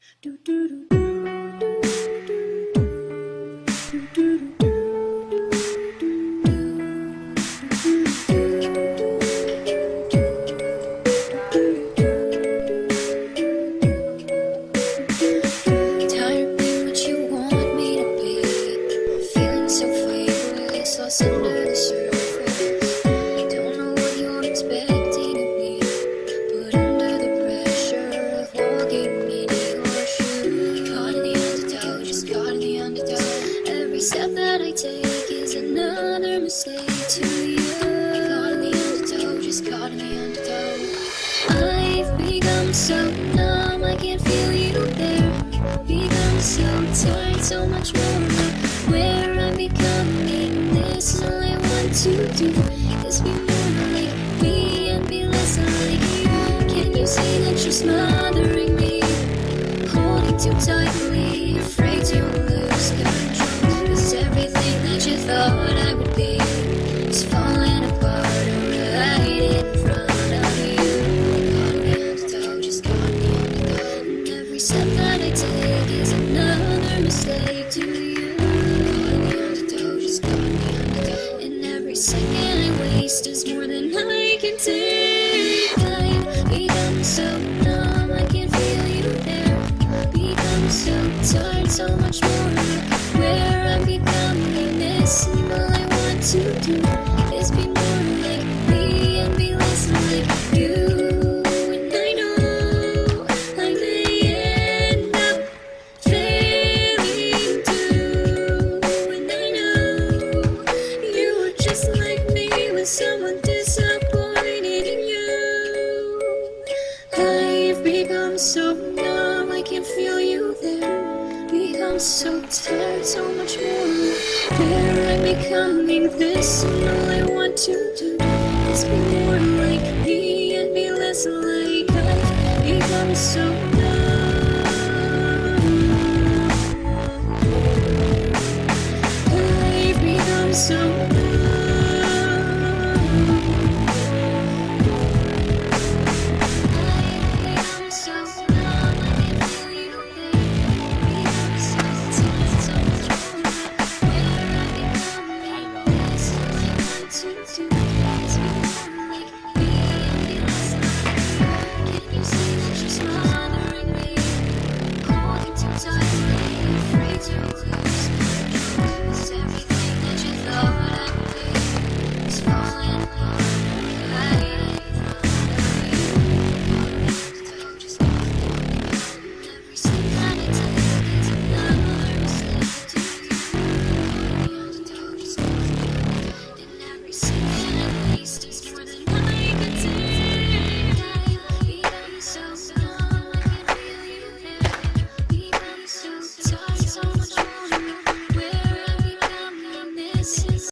Under the surface, don't know what you're expecting of me, but under the pressure of walking in your shoes, caught in the undertow, just caught in the undertow. Every step that I take is another mistake to you. Caught in the undertow, just caught in the undertow. I've become so numb, I can't feel you there. Become so tired, so much more like where I'm becoming. This is all I want to do, is be more like me and be less like you. Can you see that you're smothering me, holding too tightly, afraid to lose control? 'Cause everything that you thought I would be is falling apart right in front of you. Caught in the undertow, just caught in the undertow. And every step that I take is another mistake to you. Caught in the undertow, just caught in the undertow. And every second I waste is more than I can take. I've become so numb, I can't feel you there. Become so tired, so much more like where I'm becoming. This and all I want to do is be more like me and be less like you. And I know I may end up failing too. And I know you were just like me with someone disappointed in you. I've become so numb, I can't feel you there. Become so tired, so much more where I'm becoming. This and all I want to do is be more like me and be less like I've become so numb.